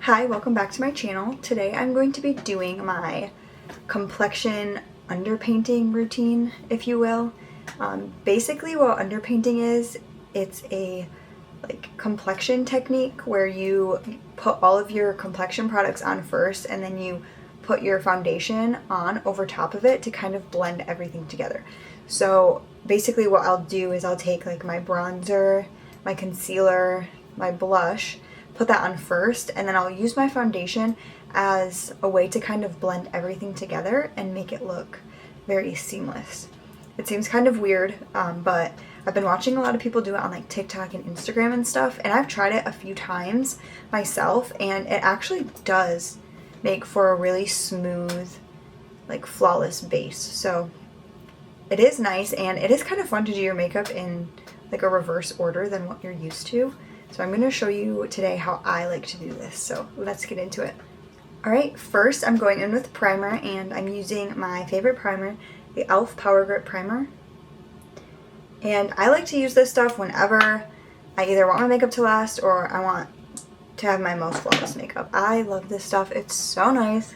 Hi, welcome back to my channel. Today I'm going to be doing my complexion underpainting routine, if you will. Basically what underpainting is, it's a complexion technique where you put all of your complexion products on first and then you put your foundation on over top of it to kind of blend everything together. So basically what I'll do is I'll take my bronzer, my concealer, my blush, put that on first, and then I'll use my foundation as a way to kind of blend everything together and make it look very seamless. It seems kind of weird, but I've been watching a lot of people do it on TikTok and Instagram and stuff, and I've tried it a few times myself, and it actually does make for a really smooth, flawless base. So it is nice, and it is kind of fun to do your makeup in a reverse order than what you're used to. So I'm going to show you today how I like to do this, so let's get into it. Alright, first I'm going in with primer, and I'm using my favorite primer, the e.l.f. Power Grip Primer. And I like to use this stuff whenever I either want my makeup to last or I want to have my most flawless makeup. I love this stuff. It's so nice,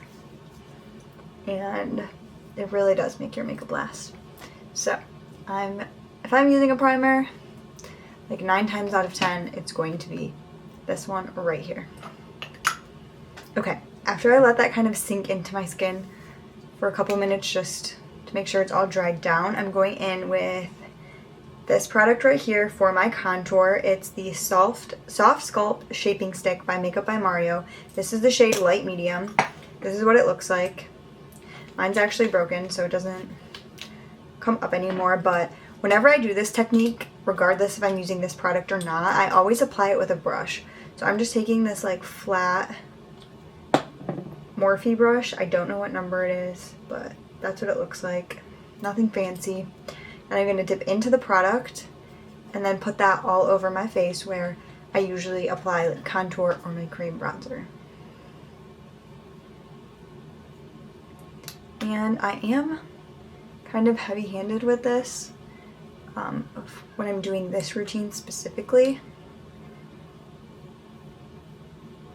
and it really does make your makeup last. So if I'm using a primer, 9 times out of 10, it's going to be this one right here. Okay, after I let that kind of sink into my skin for a couple minutes just to make sure it's all dried down, I'm going in with this product right here for my contour. It's the Soft Sculpt Shaping Stick by Makeup by Mario. This is the shade Light Medium. This is what it looks like. Mine's actually broken, so it doesn't come up anymore, but whenever I do this technique, regardless if I'm using this product or not, I always apply it with a brush. So I'm just taking this flat Morphe brush. I don't know what number it is, but that's what it looks like. Nothing fancy. And I'm going to dip into the product and then put that all over my face where I usually apply contour or my cream bronzer. And I am kind of heavy-handed with this. When I'm doing this routine specifically.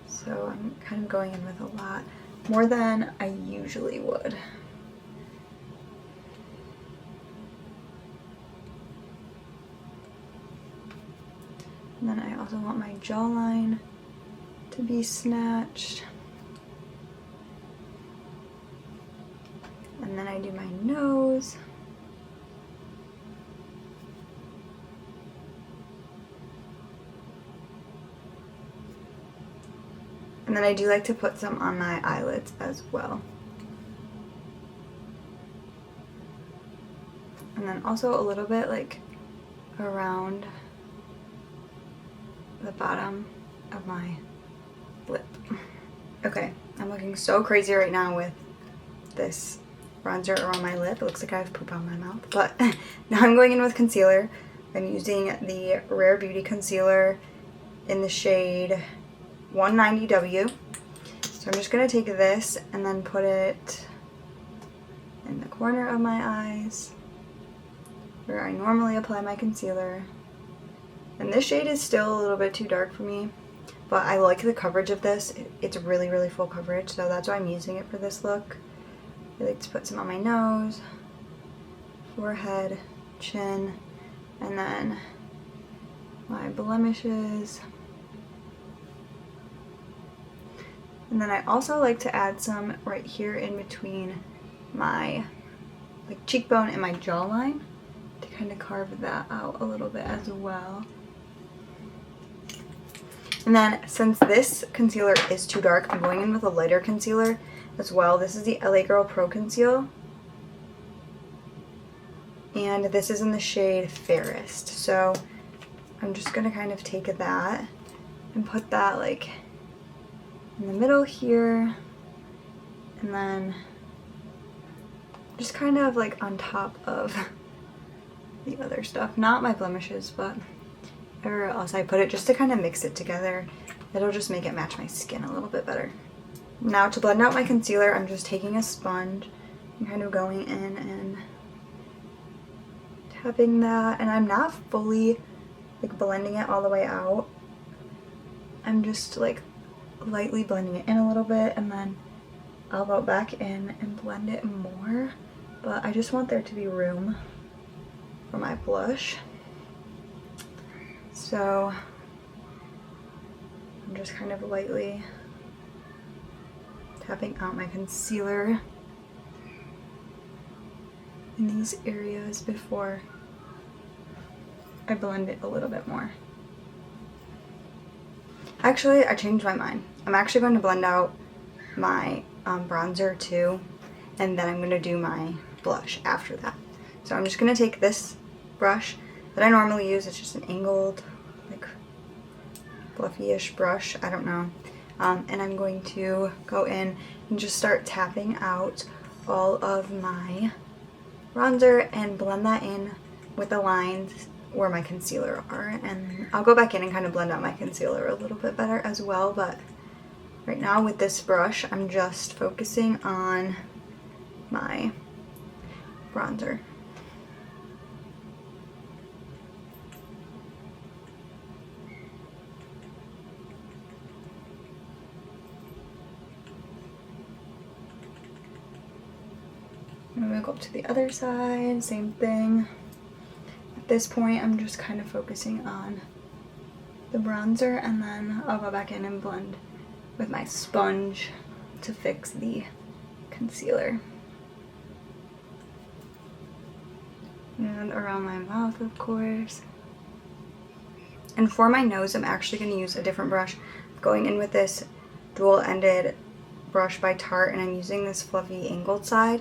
So I'm kind of going in with a lot more than I usually would. And then I also want my jawline to be snatched. And then I do my nose. And then I do like to put some on my eyelids as well. And then also a little bit around the bottom of my lip. Okay, I'm looking so crazy right now with this bronzer around my lip. It looks like I have poop on my mouth. But now I'm going in with concealer. I'm using the Rare Beauty concealer in the shade 190W. So I'm just going to take this and then put it in the corner of my eyes where I normally apply my concealer. And this shade is still a little bit too dark for me, but I like the coverage of this. It's really, really full coverage, so that's why I'm using it for this look. I like to put some on my nose, forehead, chin, and then my blemishes. And then I also like to add some right here in between my cheekbone and my jawline to kind of carve that out a little bit as well. And then since this concealer is too dark, I'm going in with a lighter concealer as well. This is the LA Girl Pro Conceal. And this is in the shade Fairest. So I'm just going to kind of take that and put that in the middle here, and then just kind of on top of the other stuff. Not my blemishes, but everywhere else I put it, just to kind of mix it together. It'll just make it match my skin a little bit better. Now to blend out my concealer, I'm just taking a sponge and kind of going in and tapping that, and I'm not fully blending it all the way out. I'm just lightly blending it in a little bit, and then I'll go back in and blend it more. But I just want there to be room for my blush. So I'm just kind of lightly tapping out my concealer in these areas before I blend it a little bit more. Actually, I changed my mind. I'm actually going to blend out my bronzer too, and then I'm going to do my blush after that. So I'm just going to take this brush that I normally use. It's just an angled, like, fluffy-ish brush. I don't know. And I'm going to go in and just start tapping out all of my bronzer and blend that in with the lines where my concealer are. And I'll go back in and kind of blend out my concealer a little bit better as well, but right now with this brush I'm just focusing on my bronzer. I'm gonna go up to the other side, same thing. At this point, I'm just kind of focusing on the bronzer, and then I'll go back in and blend with my sponge to fix the concealer. And around my mouth, of course. And for my nose, I'm actually going to use a different brush. Going in with this dual-ended brush by Tarte, and I'm using this fluffy angled side.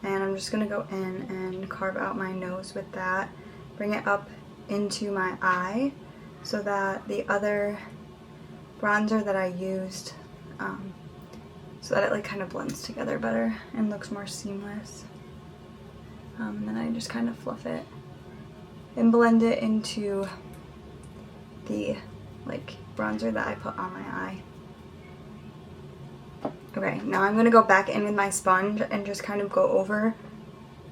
And I'm just going to go in and carve out my nose with that. Bring it up into my eye so that the other bronzer that I used, so that it like kind of blends together better and looks more seamless. Then I just kind of fluff it and blend it into the like bronzer that I put on my eye. Okay, now I'm going to go back in with my sponge and just kind of go over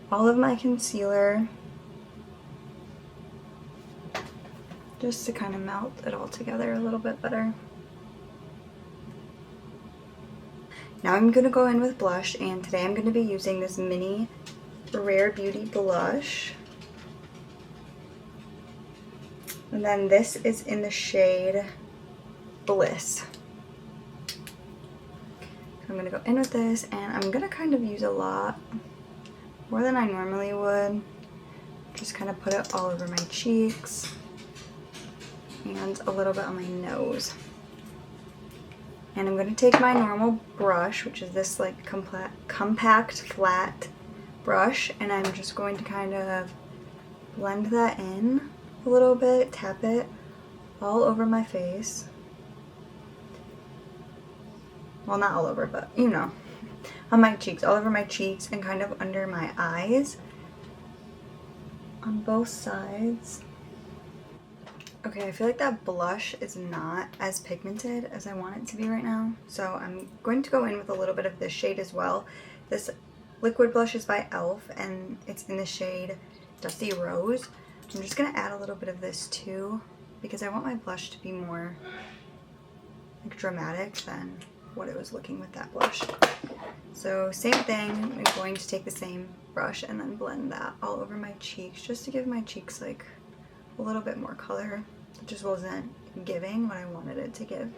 all of my concealer just to kind of melt it all together a little bit better. Now I'm going to go in with blush, and today I'm going to be using this mini Rare Beauty blush. And then this is in the shade Bliss. I'm going to go in with this, and I'm going to kind of use a lot, more than I normally would. Just kind of put it all over my cheeks and a little bit on my nose. And I'm going to take my normal brush, which is this like compact flat brush, and I'm just going to kind of blend that in a little bit, tap it all over my face. Well, not all over, but you know, on my cheeks, all over my cheeks and kind of under my eyes on both sides. Okay, I feel like that blush is not as pigmented as I want it to be right now, so I'm going to go in with a little bit of this shade as well. This liquid blush is by e.l.f. and it's in the shade Dusty Rose. I'm just going to add a little bit of this too, because I want my blush to be more like dramatic than what it was looking with that blush. So same thing, I'm going to take the same brush and then blend that all over my cheeks just to give my cheeks like a little bit more color. It just wasn't giving what I wanted it to give.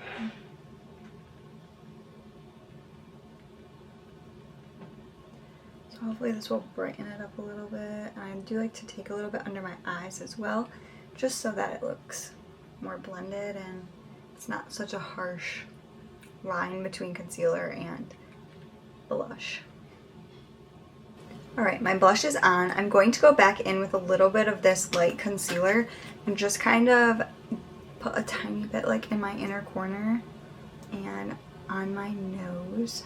So hopefully this will brighten it up a little bit. And I do like to take a little bit under my eyes as well, just so that it looks more blended and it's not such a harsh line between concealer and blush. Alright, my blush is on. I'm going to go back in with a little bit of this light concealer and just kind of put a tiny bit like in my inner corner and on my nose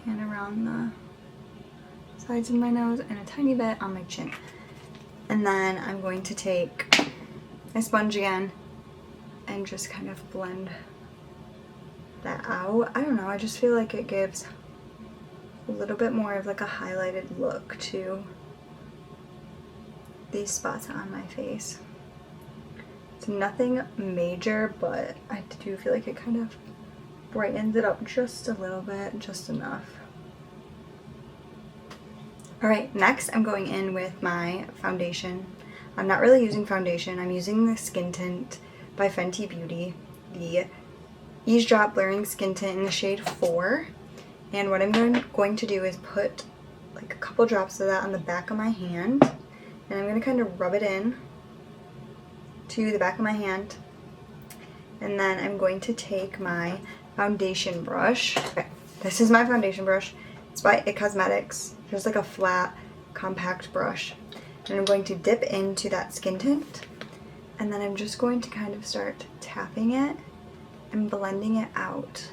and around the sides of my nose and a tiny bit on my chin. And then I'm going to take my sponge again and just kind of blend that out. I don't know, I just feel like it gives a little bit more of like a highlighted look to these spots on my face. It's nothing major, but I do feel like it kind of brightens it up just a little bit, just enough. Alright, next I'm going in with my foundation. I'm not really using foundation, I'm using the Skin Tint by Fenty Beauty, the Ease Drop Blurring Skin Tint in the shade 4. And what I'm going to do is put like a couple drops of that on the back of my hand. And I'm going to kind of rub it in to the back of my hand. And then I'm going to take my foundation brush. Okay, this is my foundation brush. It's by IT Cosmetics. Just like a flat, compact brush. And I'm going to dip into that skin tint. And then I'm just going to kind of start tapping it and blending it out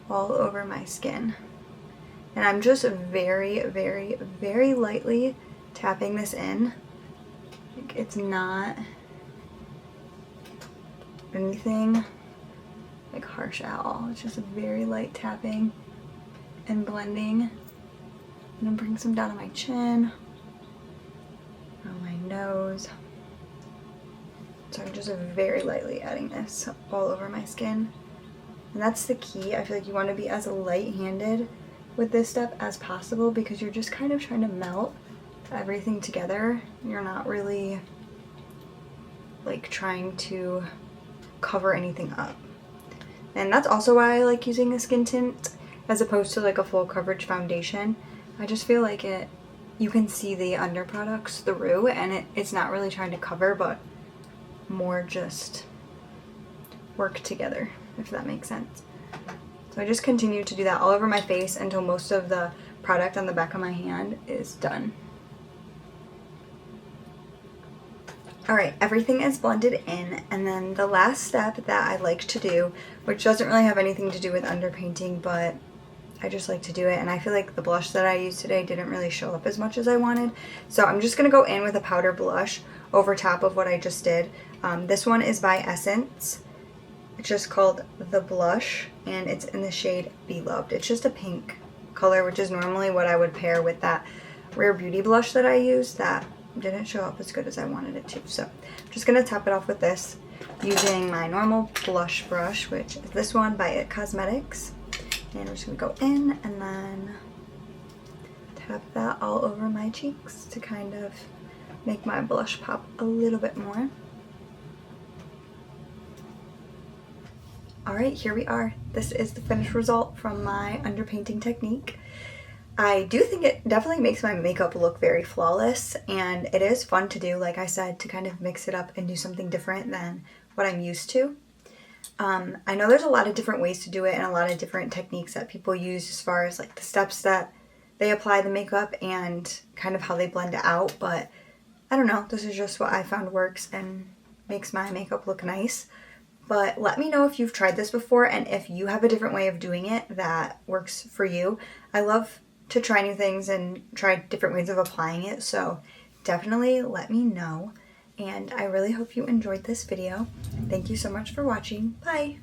all over my skin. And I'm just very, very, very lightly tapping this in. Like, it's not anything like harsh at all. It's just a very light tapping and blending. And then bring some down on my chin, on my nose. So I'm just very lightly adding this all over my skin. And that's the key. I feel like you want to be as light-handed with this step as possible because you're just kind of trying to melt everything together. You're not really like trying to cover anything up. And that's also why I like using a skin tint as opposed to like a full coverage foundation. I just feel like you can see the under products through, and it's not really trying to cover, but more just work together, if that makes sense. So I just continue to do that all over my face until most of the product on the back of my hand is done. Alright, everything is blended in, and then the last step that I like to do, which doesn't really have anything to do with underpainting, but I just like to do it, and I feel like the blush that I used today didn't really show up as much as I wanted. So I'm just going to go in with a powder blush over top of what I just did. This one is by Essence. It's just called The Blush, and it's in the shade Beloved. It's just a pink color, which is normally what I would pair with that Rare Beauty blush that I use that didn't show up as good as I wanted it to. So I'm just going to top it off with this using my normal blush brush, which is this one by IT Cosmetics. And I'm just going to go in and then tap that all over my cheeks to kind of make my blush pop a little bit more. Alright, here we are. This is the finished result from my underpainting technique. I do think it definitely makes my makeup look very flawless, and it is fun to do, like I said, to kind of mix it up and do something different than what I'm used to. I know there's a lot of different ways to do it and a lot of different techniques that people use as far as like the steps that they apply the makeup and kind of how they blend it out, but I don't know, this is just what I found works and makes my makeup look nice. But let me know if you've tried this before and if you have a different way of doing it that works for you. I love to try new things and try different ways of applying it, so definitely let me know. And I really hope you enjoyed this video. Thank you so much for watching. Bye!